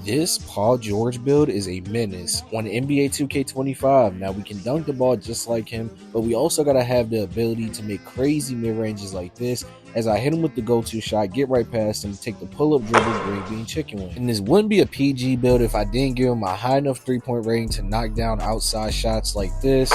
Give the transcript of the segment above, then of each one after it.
This Paul George build is a menace on NBA 2K25. Now we can dunk the ball just like him, but we also gotta have the ability to make crazy mid-ranges like this. As I hit him with the go-to shot, get right past him, take the pull-up dribble, green bean chicken wing. And this wouldn't be a PG build if I didn't give him a high enough three-point rating to knock down outside shots like this.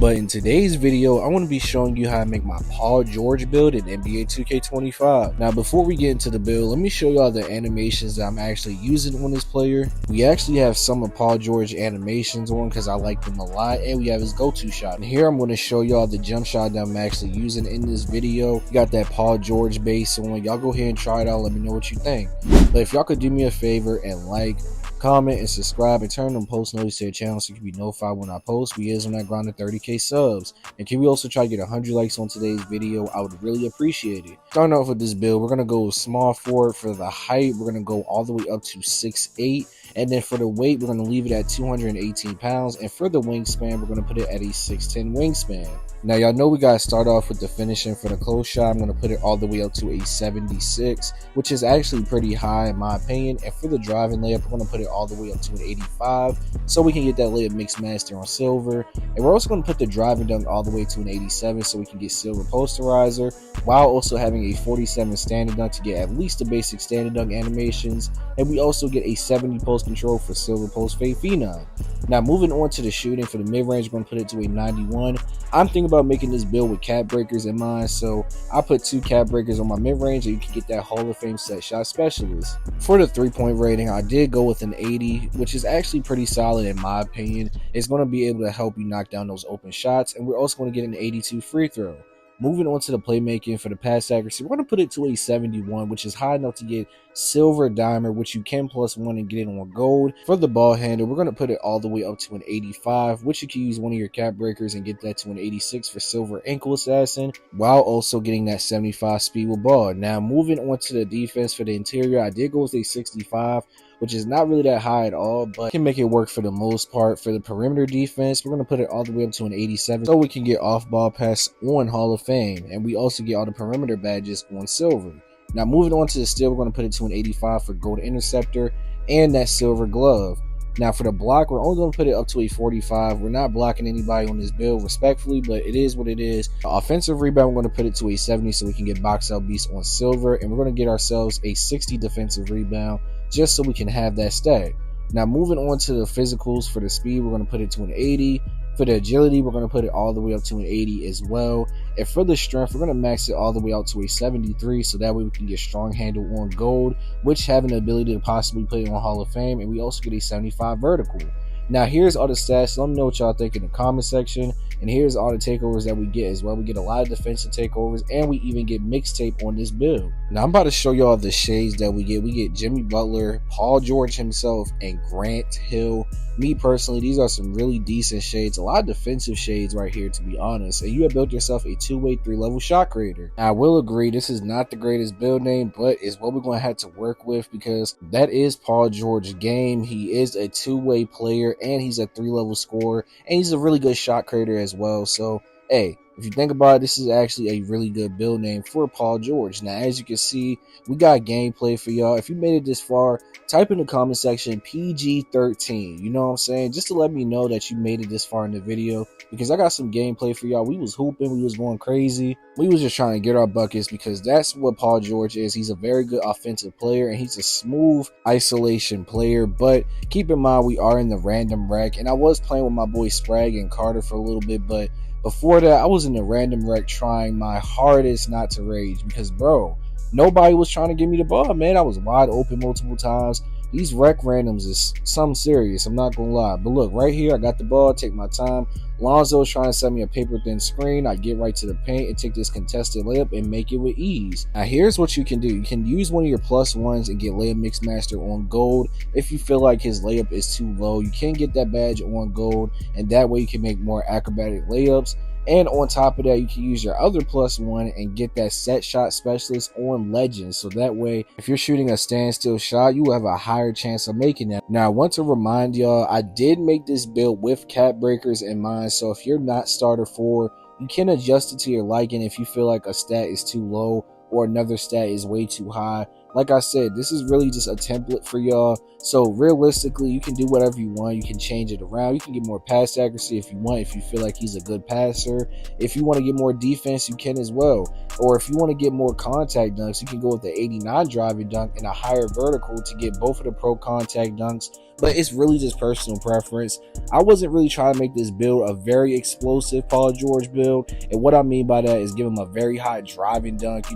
But in today's video, I want to be showing you how to make my Paul George build in NBA 2K25. Now, before we get into the build, let me show y'all the animations that I'm actually using on this player. We actually have some of Paul George animations on because I like them a lot, and we have his go-to shot. And here I'm going to show y'all the jump shot that I'm actually using in this video. We got that Paul George base on. Y'all go ahead and try it out. Let me know what you think. But if y'all could do me a favor and like, comment, and subscribe, and turn on post notifications to the channel so you can be notified when I post. We is on that grind to 30k subs. And can we also try to get 100 likes on today's video? I would really appreciate it. Starting off with this build, we're going to go small forward. For the height, we're going to go all the way up to 6'8". And then for the weight, we're going to leave it at 218 pounds. And for the wingspan, we're going to put it at a 6'10 wingspan. Now, y'all know we got to start off with the finishing. For the close shot, I'm going to put it all the way up to a 76, which is actually pretty high in my opinion. And for the driving layup, we're going to put it all the way up to an 85, so we can get that layup mixed master on silver. And we're also going to put the driving dunk all the way to an 87, so we can get silver posterizer, while also having a 47 standing dunk to get at least the basic standing dunk animations. And we also get a 70 post control for silver post fade phenom. Now, moving on to the shooting, for the mid-range, we're going to put it to a 91. I'm thinking about making this build with cap breakers in mind, so I put 2 cap breakers on my mid-range, and you can get that Hall of Fame set shot specialist. For the three-point rating, I did go with an 80, which is actually pretty solid in my opinion. It's going to be able to help you knock down those open shots, and we're also going to get an 82 free throw. Moving on to the playmaking, for the pass accuracy, we're going to put it to a 71, which is high enough to get silver diamond, which you can +1 and get it on gold. For the ball handle, we're going to put it all the way up to an 85, which you can use one of your cap breakers and get that to an 86 for silver ankle assassin, while also getting that 75 speed with ball. Now, moving on to the defense, for the interior, I did go with a 65, which is not really that high at all, but can make it work for the most part. For the perimeter defense, we're going to put it all the way up to an 87, so we can get off-ball pass on Hall of Fame, and we also get all the perimeter badges on silver. Now, moving on to the steal, we're going to put it to an 85 for gold interceptor and that silver glove. Now, for the block, we're only going to put it up to a 45. We're not blocking anybody on this build, respectfully, but it is what it is. The offensive rebound, we're going to put it to a 70 so we can get box out beast on silver, and we're going to get ourselves a 60 defensive rebound just so we can have that stat. Now, moving on to the physicals, for the speed, we're going to put it to an 80. For the agility, we're going to put it all the way up to an 80 as well. And for the strength, we're going to max it all the way out to a 73, so that way we can get strong handle on gold, which having the ability to possibly put it on Hall of Fame. And we also get a 75 vertical. Now, here's all the stats. Let me know what y'all think in the comment section. And here's all the takeovers that we get as well. We get a lot of defensive takeovers, and we even get mixtape on this build. Now, I'm about to show y'all the shades that we get. We get Jimmy Butler, Paul George himself, and Grant Hill. Me personally, these are some really decent shades. A lot of defensive shades right here, to be honest. And you have built yourself a 2-way 3-level shot creator. Now, I will agree, this is not the greatest build name, but it's what we're going to have to work with, because that is Paul George's game. He is a 2-way player, and he's a 3-level scorer, and he's a really good shot creator as well. So, hey, if you think about it, this is actually a really good build name for Paul George. Now, as you can see, we got gameplay for y'all. If you made it this far, type in the comment section PG-13. You know what I'm saying? Just to let me know that you made it this far in the video, because I got some gameplay for y'all. We was hooping, we was going crazy. We was just trying to get our buckets, because that's what Paul George is. He's a very good offensive player, and he's a smooth isolation player. But keep in mind, we are in the random rec, and I was playing with my boy Sprague and Carter for a little bit, but before that, I was in the random rec trying my hardest not to rage, because, bro, nobody was trying to give me the ball, man. I was wide open multiple times. These rec randoms is something serious, I'm not gonna lie. But look, right here, I got the ball, take my time. Lonzo's trying to set me a paper-thin screen. I get right to the paint and take this contested layup and make it with ease. Now, here's what you can do. You can use one of your +1s and get layup mix master on gold. If you feel like his layup is too low, you can get that badge on gold, and that way you can make more acrobatic layups. And on top of that, you can use your other +1 and get that set shot specialist on legends. So that way, if you're shooting a standstill shot, you have a higher chance of making that. Now, I want to remind y'all, I did make this build with cap breakers in mind. So if you're not starter 4, you can adjust it to your liking. If you feel like a stat is too low or another stat is way too high, like I said, this is really just a template for y'all. So realistically, you can do whatever you want. You can change it around. You can get more pass accuracy if you want, if you feel like he's a good passer. If you want to get more defense, you can as well. Or if you want to get more contact dunks, you can go with the 89 driving dunk and a higher vertical to get both of the pro contact dunks. But it's really just personal preference. I wasn't really trying to make this build a very explosive Paul George build. And what I mean by that is give him a very high driving dunk,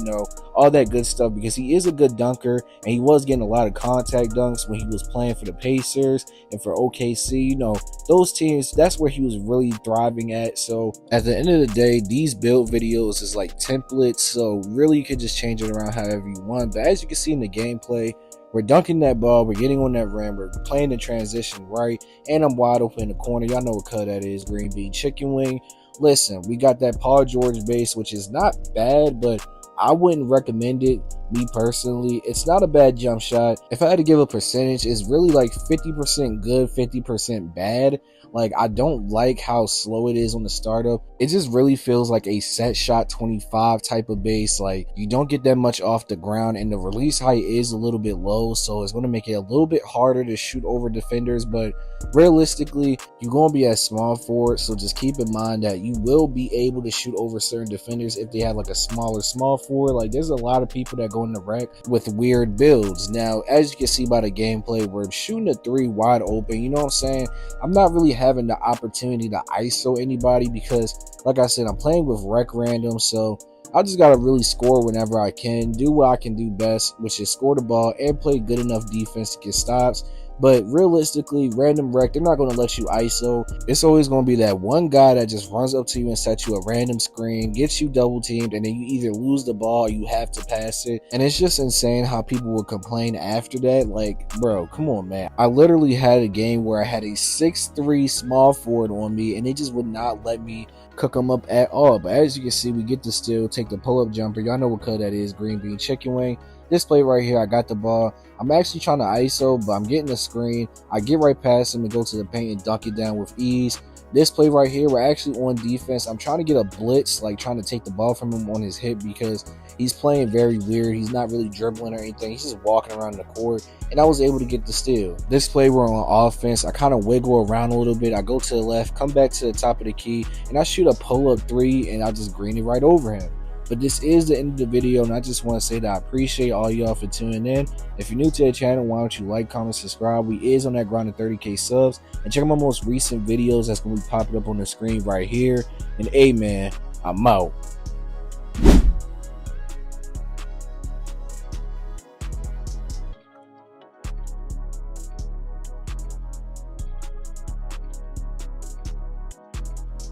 all that good stuff, because he is a good dunker and he was getting a lot of contact dunks when he was playing for the Pacers and for OKC. Those teams, that's where he was really thriving at. So at the end of the day, these build videos is like templates, so really you could just change it around however you want. But as you can see in the gameplay, we're dunking that ball, we're getting on that rim, we're playing the transition right, and I'm wide open in the corner. Y'all know what cut that is, green bean chicken wing. Listen, we got that Paul George base, which is not bad, but I wouldn't recommend it, me personally. It's not a bad jump shot. If I had to give a percentage, it's really like 50% good, 50% bad. Like, I don't like how slow it is on the startup. It just really feels like a set shot 25 type of base. Like, you don't get that much off the ground, and the release height is a little bit low, so it's going to make it a little bit harder to shoot over defenders. But realistically, you're going to be at small forward, so just keep in mind that you will be able to shoot over certain defenders if they have like a smaller small forward. Like, there's a lot of people that go in the wreck with weird builds. Now, as you can see by the gameplay, we're shooting a three wide open. You know what I'm saying? I'm not really having the opportunity to ISO anybody because, like I said, I'm playing with rec random, so I just gotta really score whenever I can, do what I can do best, which is score the ball and play good enough defense to get stops. But realistically, random rec, they're not going to let you ISO. It's always going to be that one guy that just runs up to you and sets you a random screen, gets you double teamed, and then you either lose the ball or you have to pass it. And it's just insane how people will complain after that. Like, bro, come on, man. I literally had a game where I had a 6'3" small forward on me, and they just would not let me cook them up at all. But as you can see, we get the steal, take the pull-up jumper. Y'all know what cut that is, green bean chicken wing. This play right here, I got the ball. I'm actually trying to ISO, but I'm getting the screen. I get right past him and go to the paint and dunk it down with ease. This play right here, we're actually on defense. I'm trying to get a blitz, like trying to take the ball from him on his hip because he's playing very weird. He's not really dribbling or anything. He's just walking around the court, and I was able to get the steal. This play, we're on offense. I kind of wiggle around a little bit. I go to the left, come back to the top of the key, and I shoot a pull-up three, and I just green it right over him. But this is the end of the video, and I just want to say that I appreciate all y'all for tuning in. If you're new to the channel, why don't you like, comment, subscribe? We is on that grind of 30K subs. And check out my most recent videos that's going to be popping up on the screen right here. And hey, man, I'm out.